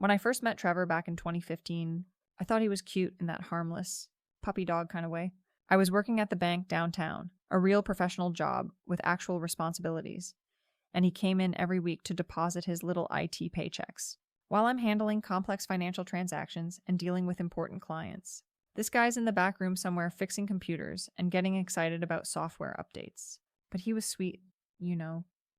When I first met Trevor back in 2015, I thought he was cute in that harmless, puppy dog kind of way. I was working at the bank downtown, a real professional job with actual responsibilities, and he came in every week to deposit his little IT paychecks, while I'm handling complex financial transactions and dealing with important clients. This guy's in the back room somewhere fixing computers and getting excited about software updates. But he was sweet,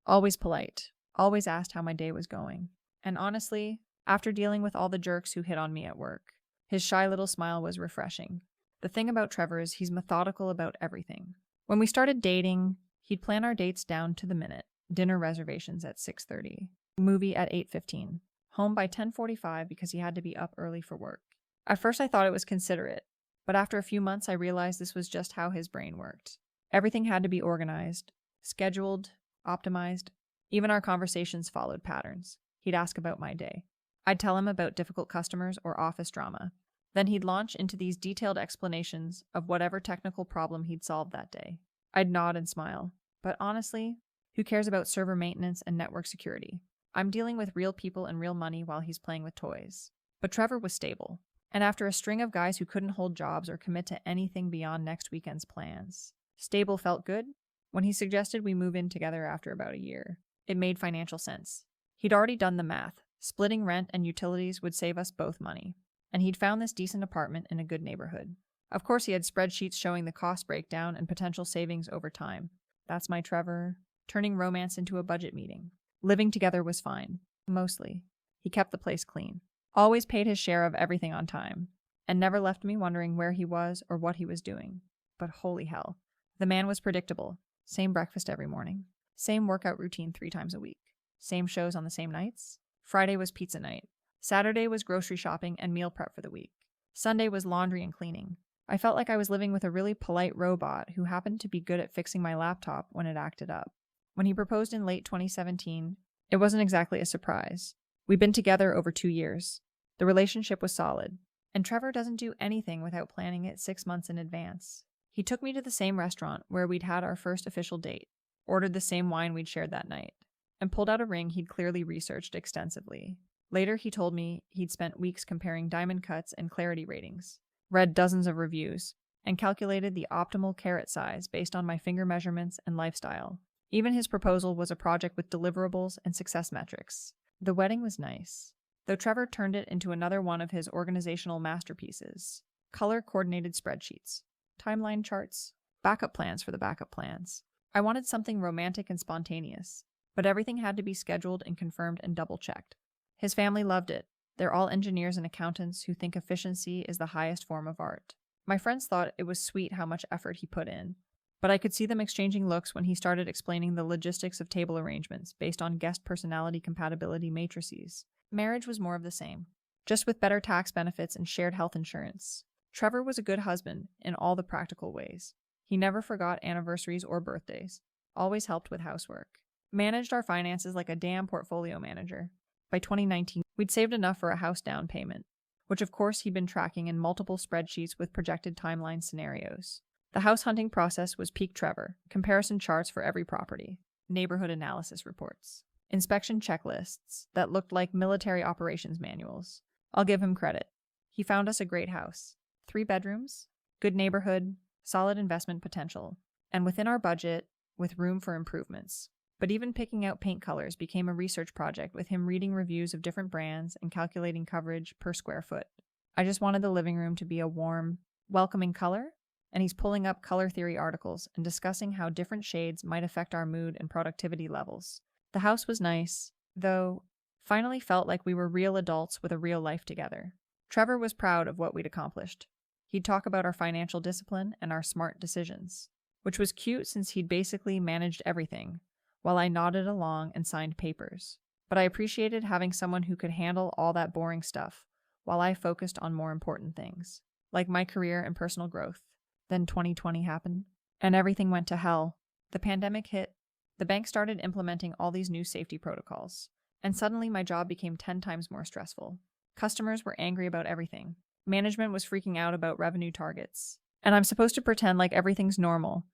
always polite, always asked how my day was going. And honestly, after dealing with all the jerks who hit on me at work, his shy little smile was refreshing. The thing about Trevor is he's methodical about everything. When we started dating, he'd plan our dates down to the minute. Dinner reservations at 6:30, movie at 8:15, home by 10:45 because he had to be up early for work. At first I thought it was considerate, but after a few months I realized this was just how his brain worked. Everything had to be organized, scheduled, optimized. Even our conversations followed patterns. He'd ask about my day. I'd tell him about difficult customers or office drama. Then he'd launch into these detailed explanations of whatever technical problem he'd solved that day. I'd nod and smile, but honestly, who cares about server maintenance and network security? I'm dealing with real people and real money while he's playing with toys. But Trevor was stable, and after a string of guys who couldn't hold jobs or commit to anything beyond next weekend's plans, stable felt good. When he suggested we move in together after about a year, it made financial sense. He'd already done the math. Splitting rent and utilities would save us both money, and he'd found this decent apartment in a good neighborhood. Of course, he had spreadsheets showing the cost breakdown and potential savings over time. That's my Trevor, turning romance into a budget meeting. Living together was fine, mostly. He kept the place clean, always paid his share of everything on time, and never left me wondering where he was or what he was doing. But holy hell, the man was predictable. Same breakfast every morning, same workout routine 3 times a week, same shows on the same nights. Friday was pizza night. Saturday was grocery shopping and meal prep for the week. Sunday was laundry and cleaning. I felt like I was living with a really polite robot who happened to be good at fixing my laptop when it acted up. When he proposed in late 2017, it wasn't exactly a surprise. We'd been together over 2 years. The relationship was solid, and Trevor doesn't do anything without planning it 6 months in advance. He took me to the same restaurant where we'd had our first official date, ordered the same wine we'd shared that night, and pulled out a ring he'd clearly researched extensively. Later, he told me he'd spent weeks comparing diamond cuts and clarity ratings, read dozens of reviews, and calculated the optimal carat size based on my finger measurements and lifestyle. Even his proposal was a project with deliverables and success metrics. The wedding was nice, though Trevor turned it into another one of his organizational masterpieces. Color-coordinated spreadsheets, timeline charts, backup plans for the backup plans. I wanted something romantic and spontaneous, but everything had to be scheduled and confirmed and double-checked. His family loved it. They're all engineers and accountants who think efficiency is the highest form of art. My friends thought it was sweet how much effort he put in, but I could see them exchanging looks when he started explaining the logistics of table arrangements based on guest personality compatibility matrices. Marriage was more of the same, just with better tax benefits and shared health insurance. Trevor was a good husband in all the practical ways. He never forgot anniversaries or birthdays, always helped with housework, managed our finances like a damn portfolio manager. By 2019, we'd saved enough for a house down payment, which of course he'd been tracking in multiple spreadsheets with projected timeline scenarios. The house hunting process was peak Trevor, comparison charts for every property, neighborhood analysis reports, inspection checklists that looked like military operations manuals. I'll give him credit. He found us a great house. 3 bedrooms, good neighborhood, solid investment potential, and within our budget, with room for improvements. But even picking out paint colors became a research project with him reading reviews of different brands and calculating coverage per square foot. I just wanted the living room to be a warm, welcoming color, and he's pulling up color theory articles and discussing how different shades might affect our mood and productivity levels. The house was nice, though finally felt like we were real adults with a real life together. Trevor was proud of what we'd accomplished. He'd talk about our financial discipline and our smart decisions, which was cute since he'd basically managed everything, while I nodded along and signed papers. But I appreciated having someone who could handle all that boring stuff, while I focused on more important things, like my career and personal growth. Then 2020 happened, and everything went to hell. The pandemic hit, the bank started implementing all these new safety protocols, and suddenly my job became 10 times more stressful. Customers were angry about everything. Management was freaking out about revenue targets. And I'm supposed to pretend like everything's normal,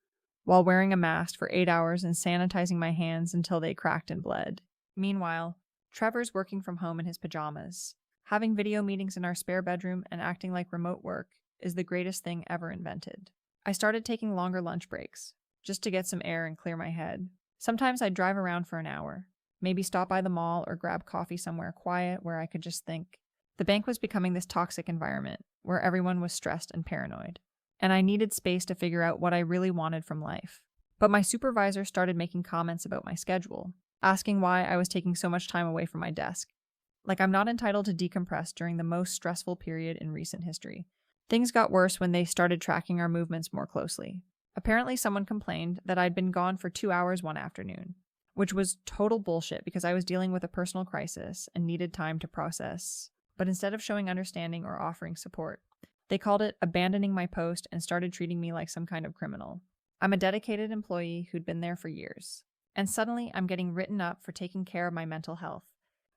while wearing a mask for 8 hours and sanitizing my hands until they cracked and bled. Meanwhile, Trevor's working from home in his pajamas, Having video meetings in our spare bedroom and acting like remote work is the greatest thing ever invented. I started taking longer lunch breaks, just to get some air and clear my head. Sometimes I'd drive around for an hour, maybe stop by the mall or grab coffee somewhere quiet where I could just think. The bank was becoming this toxic environment where everyone was stressed and paranoid, and I needed space to figure out what I really wanted from life. But my supervisor started making comments about my schedule, asking why I was taking so much time away from my desk. Like I'm not entitled to decompress during the most stressful period in recent history. Things got worse when they started tracking our movements more closely. Apparently someone complained that I'd been gone for 2 hours one afternoon, which was total bullshit because I was dealing with a personal crisis and needed time to process. But instead of showing understanding or offering support, they called it abandoning my post and started treating me like some kind of criminal. I'm a dedicated employee who'd been there for years, and suddenly I'm getting written up for taking care of my mental health.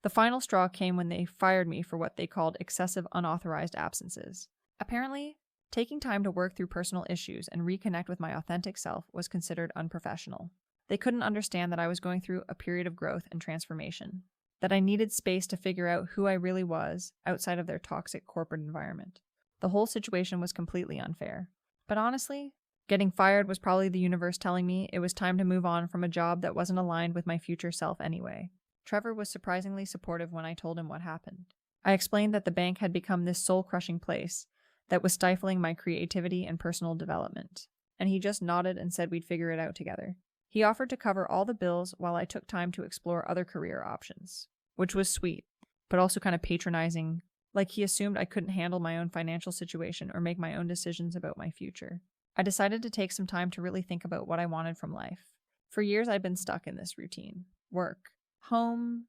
The final straw came when they fired me for what they called excessive unauthorized absences. Apparently, taking time to work through personal issues and reconnect with my authentic self was considered unprofessional. They couldn't understand that I was going through a period of growth and transformation, that I needed space to figure out who I really was outside of their toxic corporate environment. The whole situation was completely unfair. But honestly, getting fired was probably the universe telling me it was time to move on from a job that wasn't aligned with my future self anyway. Trevor was surprisingly supportive when I told him what happened. I explained that the bank had become this soul-crushing place that was stifling my creativity and personal development, and he just nodded and said we'd figure it out together. He offered to cover all the bills while I took time to explore other career options, which was sweet, but also kind of patronizing, like he assumed I couldn't handle my own financial situation or make my own decisions about my future. I decided to take some time to really think about what I wanted from life. For years I'd been stuck in this routine. Work, home,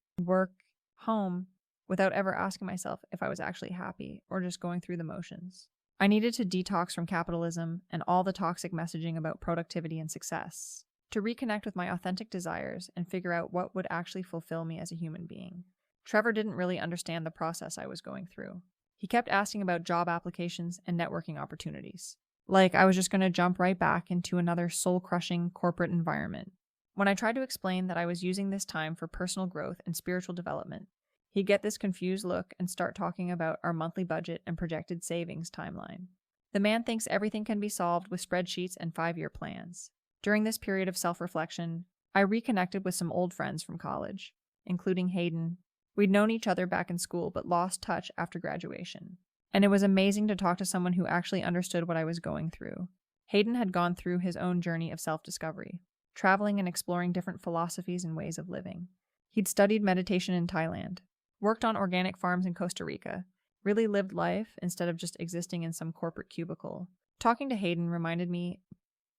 without ever asking myself if I was actually happy or just going through the motions. I needed to detox from capitalism and all the toxic messaging about productivity and success, to reconnect with my authentic desires and figure out what would actually fulfill me as a human being. Trevor didn't really understand the process I was going through. He kept asking about job applications and networking opportunities, like I was just going to jump right back into another soul-crushing corporate environment. When I tried to explain that I was using this time for personal growth and spiritual development, he'd get this confused look and start talking about our monthly budget and projected savings timeline. The man thinks everything can be solved with spreadsheets and 5-year plans. During this period of self-reflection, I reconnected with some old friends from college, including Hayden. We'd known each other back in school but lost touch after graduation, and it was amazing to talk to someone who actually understood what I was going through. Hayden had gone through his own journey of self-discovery, traveling and exploring different philosophies and ways of living. He'd studied meditation in Thailand, worked on organic farms in Costa Rica, really lived life instead of just existing in some corporate cubicle. Talking to Hayden reminded me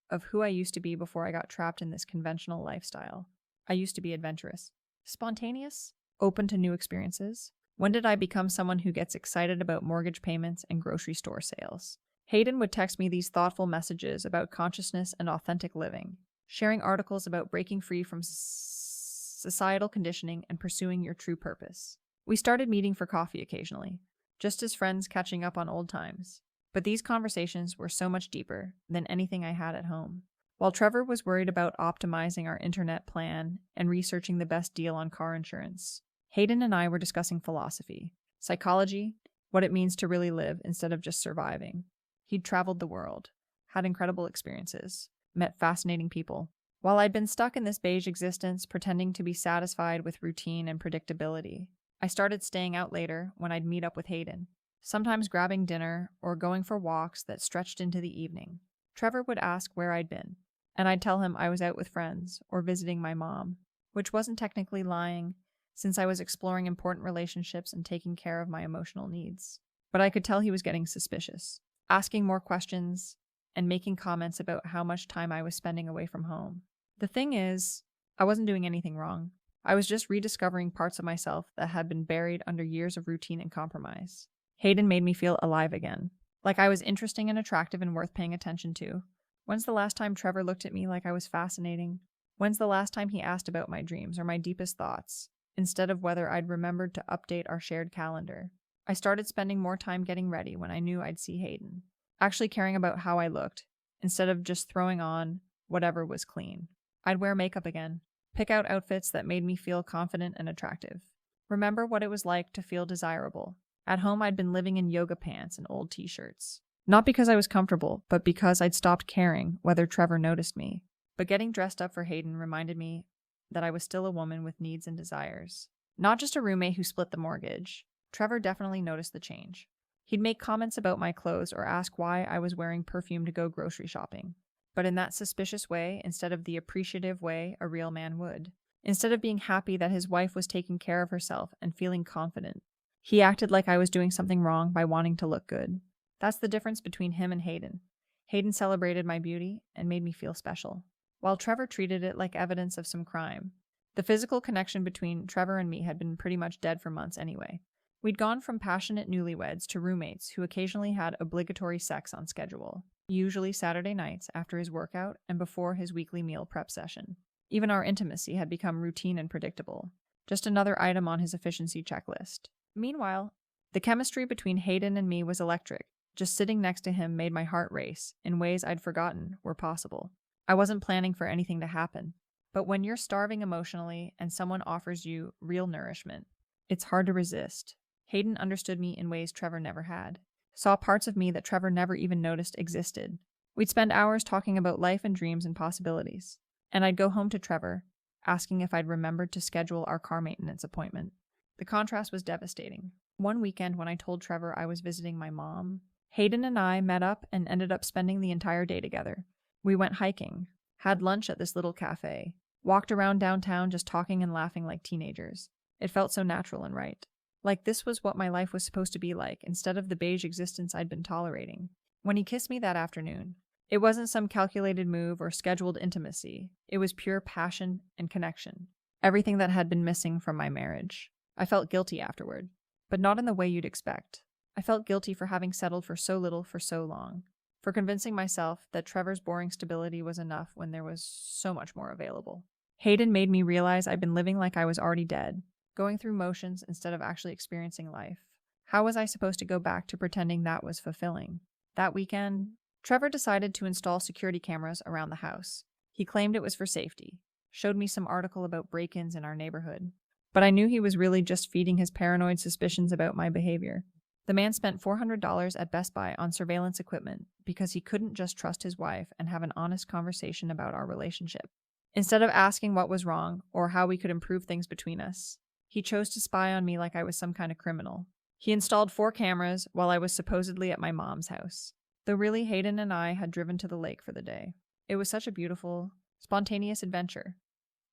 of who I used to be before I got trapped in this conventional lifestyle. I used to be adventurous, spontaneous, open to new experiences. When did I become someone who gets excited about mortgage payments and grocery store sales? Hayden would text me these thoughtful messages about consciousness and authentic living, sharing articles about breaking free from societal conditioning and pursuing your true purpose. We started meeting for coffee occasionally, just as friends catching up on old times. But these conversations were so much deeper than anything I had at home. While Trevor was worried about optimizing our internet plan and researching the best deal on car insurance, Hayden and I were discussing philosophy, psychology, what it means to really live instead of just surviving. He'd traveled the world, had incredible experiences, met fascinating people. While I'd been stuck in this beige existence, pretending to be satisfied with routine and predictability, I started staying out later when I'd meet up with Hayden, sometimes grabbing dinner or going for walks that stretched into the evening. Trevor would ask where I'd been, and I'd tell him I was out with friends or visiting my mom, which wasn't technically lying, since I was exploring important relationships and taking care of my emotional needs. But I could tell he was getting suspicious, asking more questions, and making comments about how much time I was spending away from home. The thing is, I wasn't doing anything wrong. I was just rediscovering parts of myself that had been buried under years of routine and compromise. Hayden made me feel alive again, like I was interesting and attractive and worth paying attention to. When's the last time Trevor looked at me like I was fascinating? When's the last time he asked about my dreams or my deepest thoughts, instead of whether I'd remembered to update our shared calendar? I started spending more time getting ready when I knew I'd see Hayden, actually caring about how I looked, instead of just throwing on whatever was clean. I'd wear makeup again, pick out outfits that made me feel confident and attractive. Remember what it was like to feel desirable, At home, I'd been living in yoga pants and old t-shirts. Not because I was comfortable, but because I'd stopped caring whether Trevor noticed me. But getting dressed up for Hayden reminded me that I was still a woman with needs and desires. Not just a roommate who split the mortgage. Trevor definitely noticed the change. He'd make comments about my clothes or ask why I was wearing perfume to go grocery shopping. But in that suspicious way, instead of the appreciative way a real man would. Instead of being happy that his wife was taking care of herself and feeling confident, he acted like I was doing something wrong by wanting to look good. That's the difference between him and Hayden. Hayden celebrated my beauty and made me feel special, while Trevor treated it like evidence of some crime. The physical connection between Trevor and me had been pretty much dead for months anyway. We'd gone from passionate newlyweds to roommates who occasionally had obligatory sex on schedule, usually Saturday nights after his workout and before his weekly meal prep session. Even our intimacy had become routine and predictable, just another item on his efficiency checklist. Meanwhile, the chemistry between Hayden and me was electric. Just sitting next to him made my heart race in ways I'd forgotten were possible. I wasn't planning for anything to happen, but when you're starving emotionally and someone offers you real nourishment, it's hard to resist. Hayden understood me in ways Trevor never had, saw parts of me that Trevor never even noticed existed. We'd spend hours talking about life and dreams and possibilities, and I'd go home to Trevor, asking if I'd remembered to schedule our car maintenance appointment. The contrast was devastating. One weekend when I told Trevor I was visiting my mom, Hayden and I met up and ended up spending the entire day together. We went hiking, had lunch at this little cafe, walked around downtown just talking and laughing like teenagers. It felt so natural and right. Like this was what my life was supposed to be like, instead of the beige existence I'd been tolerating. When he kissed me that afternoon, it wasn't some calculated move or scheduled intimacy. It was pure passion and connection. Everything that had been missing from my marriage. I felt guilty afterward, but not in the way you'd expect. I felt guilty for having settled for so little for so long, for convincing myself that Trevor's boring stability was enough when there was so much more available. Hayden made me realize I'd been living like I was already dead, going through motions instead of actually experiencing life. How was I supposed to go back to pretending that was fulfilling? That weekend, Trevor decided to install security cameras around the house. He claimed it was for safety, showed me some article about break-ins in our neighborhood, but I knew he was really just feeding his paranoid suspicions about my behavior. The man spent $400 at Best Buy on surveillance equipment because he couldn't just trust his wife and have an honest conversation about our relationship. Instead of asking what was wrong or how we could improve things between us, he chose to spy on me like I was some kind of criminal. He installed 4 cameras while I was supposedly at my mom's house, though really Hayden and I had driven to the lake for the day. It was such a beautiful, spontaneous adventure.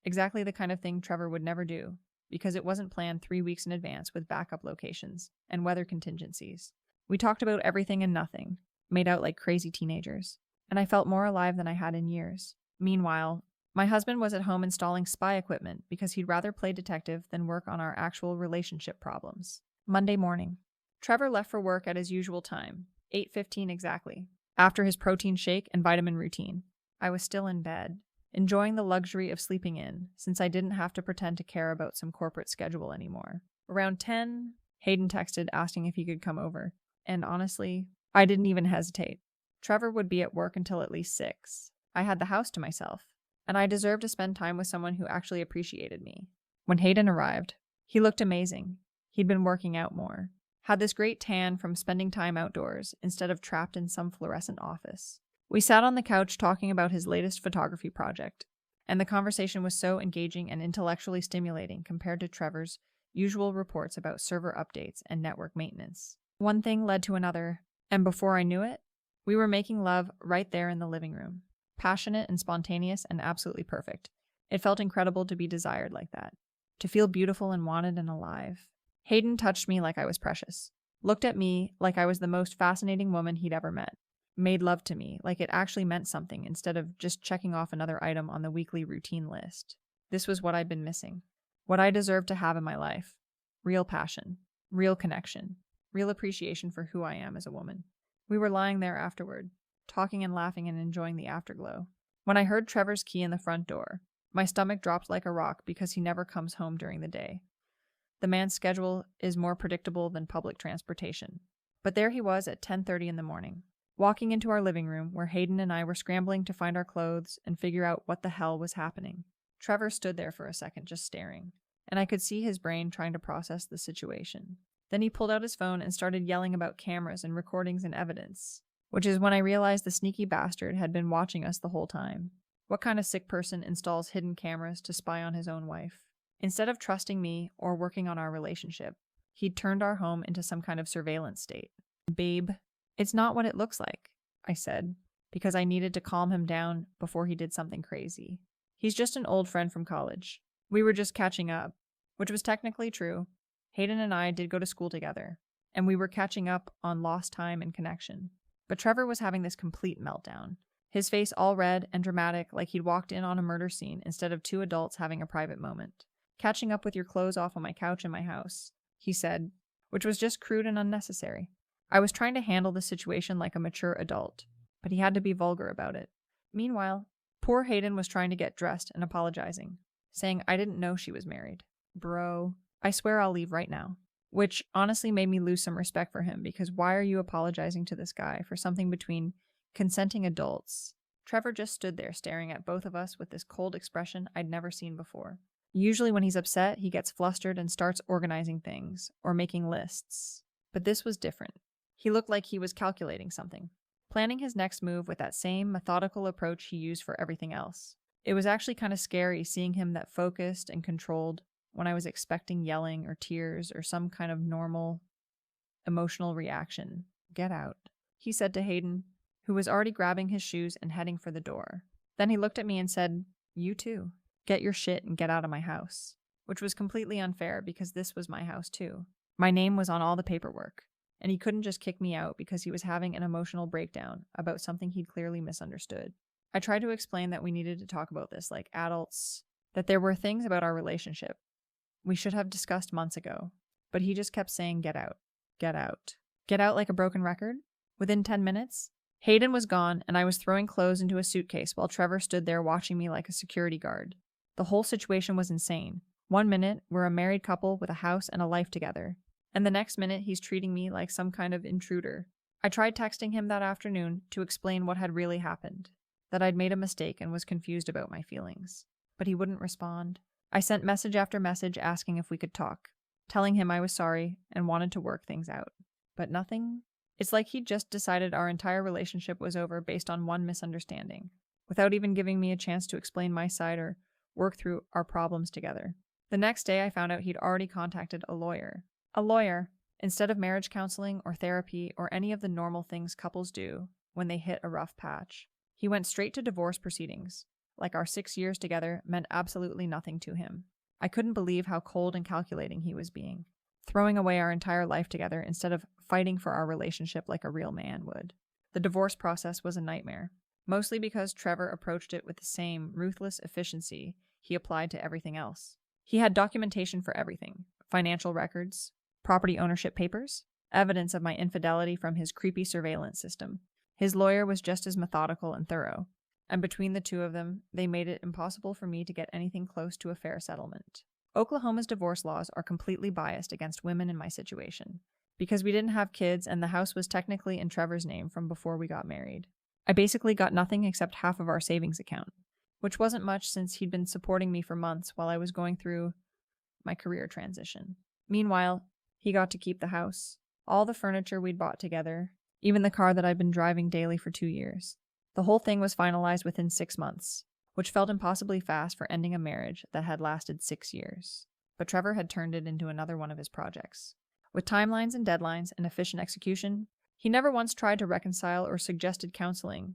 Exactly the kind of thing Trevor would never do, because it wasn't planned 3 weeks in advance with backup locations and weather contingencies. We talked about everything and nothing, made out like crazy teenagers, and I felt more alive than I had in years. Meanwhile, my husband was at home installing spy equipment because he'd rather play detective than work on our actual relationship problems. Monday morning. Trevor left for work at his usual time, 8:15 exactly, after his protein shake and vitamin routine. I was still in bed, enjoying the luxury of sleeping in, since I didn't have to pretend to care about some corporate schedule anymore. Around 10, Hayden texted asking if he could come over, and honestly, I didn't even hesitate. Trevor would be at work until at least 6. I had the house to myself, and I deserved to spend time with someone who actually appreciated me. When Hayden arrived, he looked amazing. He'd been working out more, had this great tan from spending time outdoors instead of trapped in some fluorescent office. We sat on the couch talking about his latest photography project, and the conversation was so engaging and intellectually stimulating compared to Trevor's usual reports about server updates and network maintenance. One thing led to another, and before I knew it, we were making love right there in the living room. Passionate and spontaneous and absolutely perfect. It felt incredible to be desired like that, to feel beautiful and wanted and alive. Hayden touched me like I was precious, looked at me like I was the most fascinating woman he'd ever met, made love to me like it actually meant something instead of just checking off another item on the weekly routine list. This was what I'd been missing, what I deserved to have in my life. Real passion, real connection, real appreciation for who I am as a woman. We were lying there afterward, talking and laughing and enjoying the afterglow, when I heard Trevor's key in the front door. My stomach dropped like a rock because he never comes home during the day. The man's schedule is more predictable than public transportation. But there he was at 10:30 in the morning, walking into our living room where Hayden and I were scrambling to find our clothes and figure out what the hell was happening. Trevor stood there for a second just staring, and I could see his brain trying to process the situation. Then he pulled out his phone and started yelling about cameras and recordings and evidence, which is when I realized the sneaky bastard had been watching us the whole time. What kind of sick person installs hidden cameras to spy on his own wife? Instead of trusting me or working on our relationship, he'd turned our home into some kind of surveillance state. Babe, it's not what it looks like, I said, because I needed to calm him down before he did something crazy. He's just an old friend from college. We were just catching up, which was technically true. Hayden and I did go to school together, and we were catching up on lost time and connection. But Trevor was having this complete meltdown. His face all red and dramatic, like he'd walked in on a murder scene instead of two adults having a private moment. Catching up with your clothes off on my couch in my house, he said, which was just crude and unnecessary. I was trying to handle the situation like a mature adult, but he had to be vulgar about it. Meanwhile, poor Hayden was trying to get dressed and apologizing, saying I didn't know she was married. Bro, I swear I'll leave right now. Which honestly made me lose some respect for him, because why are you apologizing to this guy for something between consenting adults? Trevor just stood there staring at both of us with this cold expression I'd never seen before. Usually when he's upset, he gets flustered and starts organizing things or making lists. But this was different. He looked like he was calculating something, planning his next move with that same methodical approach he used for everything else. It was actually kind of scary seeing him that focused and controlled when I was expecting yelling or tears or some kind of normal emotional reaction. Get out, he said to Hayden, who was already grabbing his shoes and heading for the door. Then he looked at me and said, you too. Get your shit and get out of my house. Which was completely unfair because this was my house too. My name was on all the paperwork, and he couldn't just kick me out because he was having an emotional breakdown about something he'd clearly misunderstood. I tried to explain that we needed to talk about this like adults, that there were things about our relationship we should have discussed months ago, but he just kept saying get out, get out. Get out like a broken record? Within 10 minutes, Hayden was gone and I was throwing clothes into a suitcase while Trevor stood there watching me like a security guard. The whole situation was insane. 1 minute, we're a married couple with a house and a life together, and the next minute he's treating me like some kind of intruder. I tried texting him that afternoon to explain what had really happened, that I'd made a mistake and was confused about my feelings, but he wouldn't respond. I sent message after message asking if we could talk, telling him I was sorry and wanted to work things out. But nothing. It's like he'd just decided our entire relationship was over based on one misunderstanding, without even giving me a chance to explain my side or work through our problems together. The next day I found out he'd already contacted a lawyer. A lawyer, instead of marriage counseling or therapy or any of the normal things couples do when they hit a rough patch. He went straight to divorce proceedings. Like our 6 years together meant absolutely nothing to him. I couldn't believe how cold and calculating he was being, throwing away our entire life together instead of fighting for our relationship like a real man would. The divorce process was a nightmare, mostly because Trevor approached it with the same ruthless efficiency he applied to everything else. He had documentation for everything: financial records, property ownership papers, evidence of my infidelity from his creepy surveillance system. His lawyer was just as methodical and thorough, and between the two of them, they made it impossible for me to get anything close to a fair settlement. Oklahoma's divorce laws are completely biased against women in my situation, because we didn't have kids and the house was technically in Trevor's name from before we got married. I basically got nothing except half of our savings account, which wasn't much since he'd been supporting me for months while I was going through my career transition. Meanwhile, he got to keep the house, all the furniture we'd bought together, even the car that I'd been driving daily for 2 years. The whole thing was finalized within 6 months, which felt impossibly fast for ending a marriage that had lasted 6 years. But Trevor had turned it into another one of his projects. With timelines and deadlines and efficient execution, he never once tried to reconcile or suggested counseling,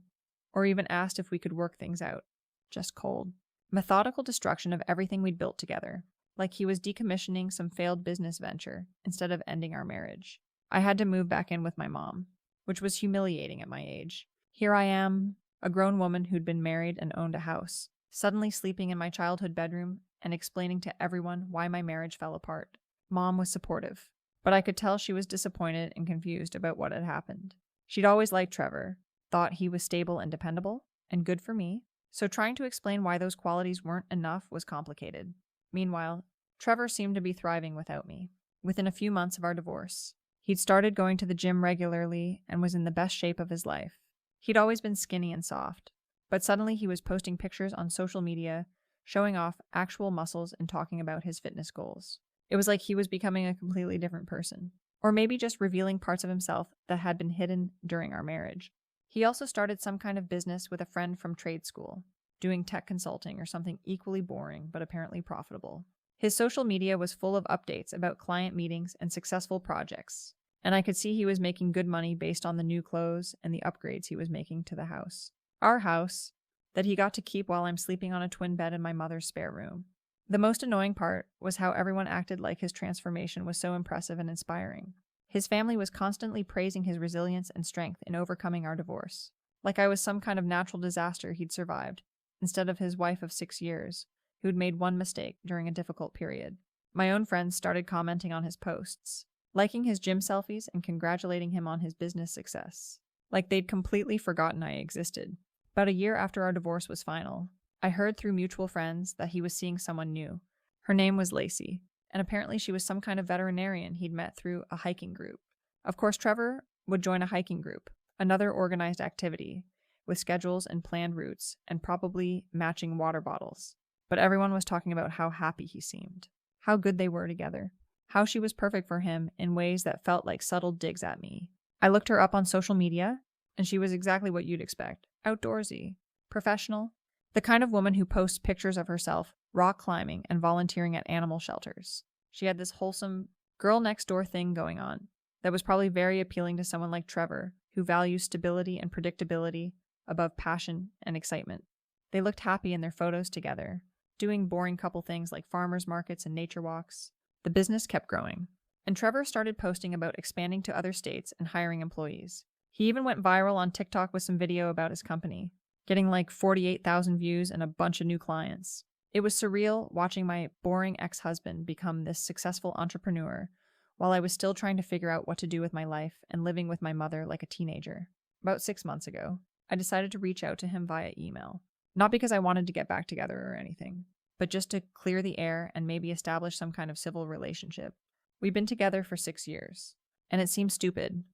or even asked if we could work things out. Just cold. Methodical destruction of everything we'd built together, like he was decommissioning some failed business venture instead of ending our marriage. I had to move back in with my mom, which was humiliating at my age. Here I am, a grown woman who'd been married and owned a house, suddenly sleeping in my childhood bedroom and explaining to everyone why my marriage fell apart. Mom was supportive, but I could tell she was disappointed and confused about what had happened. She'd always liked Trevor, thought he was stable and dependable, and good for me, so trying to explain why those qualities weren't enough was complicated. Meanwhile, Trevor seemed to be thriving without me. Within a few months of our divorce, he'd started going to the gym regularly and was in the best shape of his life. He'd always been skinny and soft, but suddenly he was posting pictures on social media, showing off actual muscles and talking about his fitness goals. It was like he was becoming a completely different person. Or maybe just revealing parts of himself that had been hidden during our marriage. He also started some kind of business with a friend from trade school, doing tech consulting or something equally boring but apparently profitable. His social media was full of updates about client meetings and successful projects, and I could see he was making good money based on the new clothes and the upgrades he was making to the house. Our house, that he got to keep while I'm sleeping on a twin bed in my mother's spare room. The most annoying part was how everyone acted like his transformation was so impressive and inspiring. His family was constantly praising his resilience and strength in overcoming our divorce, like I was some kind of natural disaster he'd survived, instead of his wife of 6 years, who'd made one mistake during a difficult period. My own friends started commenting on his posts, liking his gym selfies and congratulating him on his business success, like they'd completely forgotten I existed. About a year after our divorce was final, I heard through mutual friends that he was seeing someone new. Her name was Lacey, and apparently she was some kind of veterinarian he'd met through a hiking group. Of course, Trevor would join a hiking group, another organized activity, with schedules and planned routes, and probably matching water bottles. But everyone was talking about how happy he seemed, how good they were together, how she was perfect for him in ways that felt like subtle digs at me. I looked her up on social media, and she was exactly what you'd expect. Outdoorsy, professional, the kind of woman who posts pictures of herself rock climbing and volunteering at animal shelters. She had this wholesome girl next door thing going on that was probably very appealing to someone like Trevor, who values stability and predictability above passion and excitement. They looked happy in their photos together, doing boring couple things like farmers markets and nature walks. The business kept growing, and Trevor started posting about expanding to other states and hiring employees. He even went viral on TikTok with some video about his company, getting like 48,000 views and a bunch of new clients. It was surreal watching my boring ex-husband become this successful entrepreneur while I was still trying to figure out what to do with my life and living with my mother like a teenager. About 6 months ago, I decided to reach out to him via email. Not because I wanted to get back together or anything, but just to clear the air and maybe establish some kind of civil relationship. We've been together for 6 years, and it seems stupid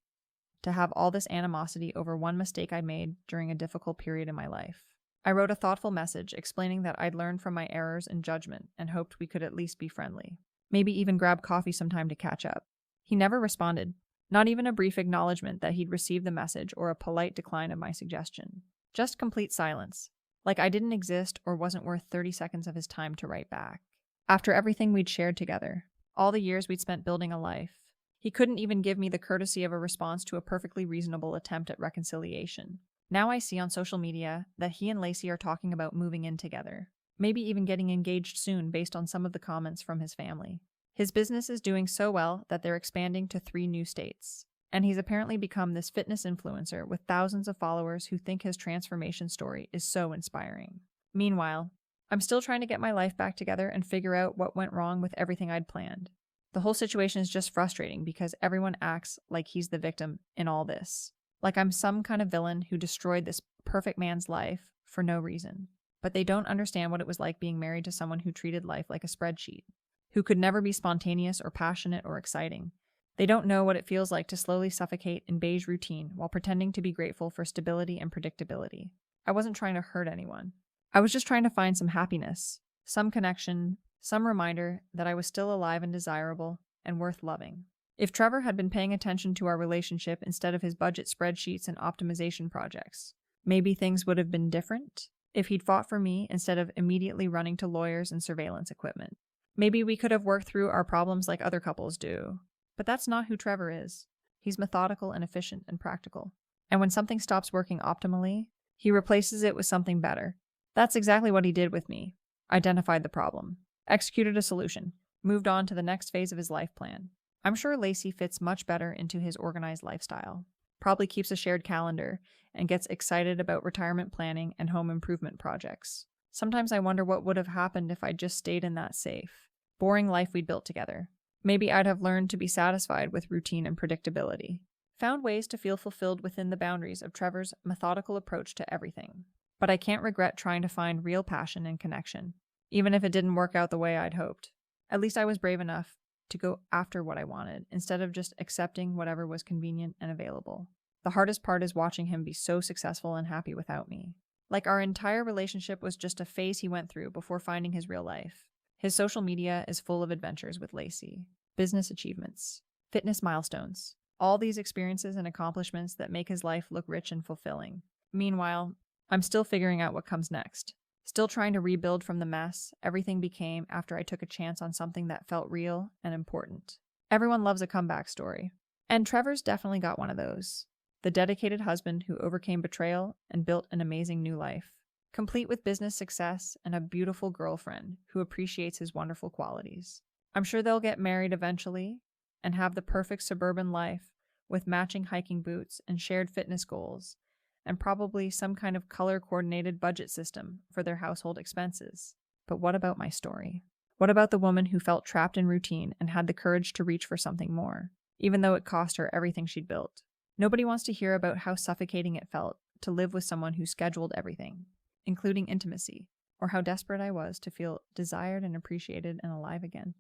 to have all this animosity over one mistake I made during a difficult period in my life. I wrote a thoughtful message explaining that I'd learned from my errors and judgment and hoped we could at least be friendly. Maybe even grab coffee sometime to catch up. He never responded, not even a brief acknowledgement that he'd received the message or a polite decline of my suggestion. Just complete silence, like I didn't exist or wasn't worth 30 seconds of his time to write back. After everything we'd shared together, all the years we'd spent building a life, he couldn't even give me the courtesy of a response to a perfectly reasonable attempt at reconciliation. Now I see on social media that he and Lacey are talking about moving in together, maybe even getting engaged soon based on some of the comments from his family. His business is doing so well that they're expanding to 3 new states, and he's apparently become this fitness influencer with thousands of followers who think his transformation story is so inspiring. Meanwhile, I'm still trying to get my life back together and figure out what went wrong with everything I'd planned. The whole situation is just frustrating because everyone acts like he's the victim in all this. Like I'm some kind of villain who destroyed this perfect man's life for no reason. But they don't understand what it was like being married to someone who treated life like a spreadsheet, who could never be spontaneous or passionate or exciting. They don't know what it feels like to slowly suffocate in beige routine while pretending to be grateful for stability and predictability. I wasn't trying to hurt anyone. I was just trying to find some happiness, some connection, some reminder that I was still alive and desirable and worth loving. If Trevor had been paying attention to our relationship instead of his budget spreadsheets and optimization projects, maybe things would have been different. If he'd fought for me instead of immediately running to lawyers and surveillance equipment, maybe we could have worked through our problems like other couples do. But that's not who Trevor is. He's methodical and efficient and practical. And when something stops working optimally, he replaces it with something better. That's exactly what he did with me. Identified the problem, executed a solution, moved on to the next phase of his life plan. I'm sure Lacey fits much better into his organized lifestyle, probably keeps a shared calendar, and gets excited about retirement planning and home improvement projects. Sometimes I wonder what would have happened if I just stayed in that safe, boring life we'd built together. Maybe I'd have learned to be satisfied with routine and predictability, found ways to feel fulfilled within the boundaries of Trevor's methodical approach to everything. But I can't regret trying to find real passion and connection, even if it didn't work out the way I'd hoped. At least I was brave enough to go after what I wanted, instead of just accepting whatever was convenient and available. The hardest part is watching him be so successful and happy without me. Like our entire relationship was just a phase he went through before finding his real life. His social media is full of adventures with Lacey, business achievements, fitness milestones. All these experiences and accomplishments that make his life look rich and fulfilling. Meanwhile, I'm still figuring out what comes next. Still trying to rebuild from the mess everything became after I took a chance on something that felt real and important. Everyone loves a comeback story. And Trevor's definitely got one of those. The dedicated husband who overcame betrayal and built an amazing new life, complete with business success and a beautiful girlfriend who appreciates his wonderful qualities. I'm sure they'll get married eventually and have the perfect suburban life with matching hiking boots and shared fitness goals, and probably some kind of color-coordinated budget system for their household expenses. But what about my story? What about the woman who felt trapped in routine and had the courage to reach for something more, even though it cost her everything she'd built? Nobody wants to hear about how suffocating it felt to live with someone who scheduled everything, including intimacy, or how desperate I was to feel desired and appreciated and alive again.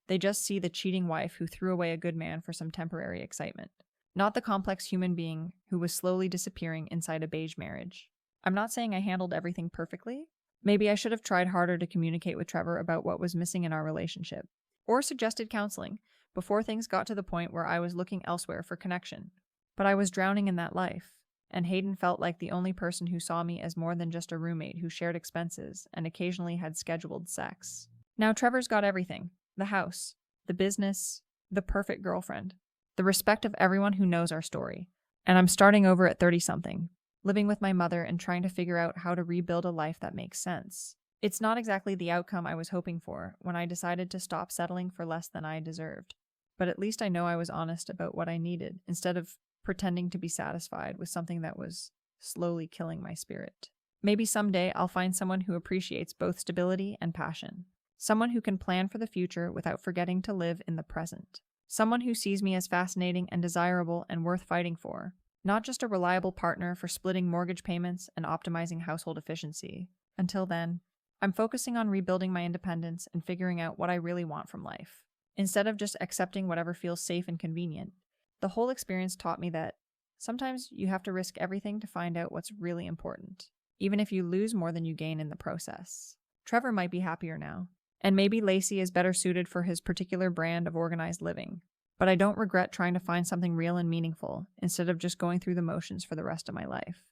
They just see the cheating wife who threw away a good man for some temporary excitement, not the complex human being who was slowly disappearing inside a beige marriage. I'm not saying I handled everything perfectly. Maybe I should have tried harder to communicate with Trevor about what was missing in our relationship, or suggested counseling before things got to the point where I was looking elsewhere for connection. But I was drowning in that life, and Hayden felt like the only person who saw me as more than just a roommate who shared expenses and occasionally had scheduled sex. Now Trevor's got everything: the house, the business, the perfect girlfriend, the respect of everyone who knows our story. And I'm starting over at 30-something, living with my mother and trying to figure out how to rebuild a life that makes sense. It's not exactly the outcome I was hoping for when I decided to stop settling for less than I deserved. But at least I know I was honest about what I needed, instead of pretending to be satisfied with something that was slowly killing my spirit. Maybe someday I'll find someone who appreciates both stability and passion. Someone who can plan for the future without forgetting to live in the present. Someone who sees me as fascinating and desirable and worth fighting for, not just a reliable partner for splitting mortgage payments and optimizing household efficiency. Until then, I'm focusing on rebuilding my independence and figuring out what I really want from life, instead of just accepting whatever feels safe and convenient. The whole experience taught me that sometimes you have to risk everything to find out what's really important, even if you lose more than you gain in the process. Trevor might be happier now, and maybe Lacey is better suited for his particular brand of organized living. But I don't regret trying to find something real and meaningful instead of just going through the motions for the rest of my life.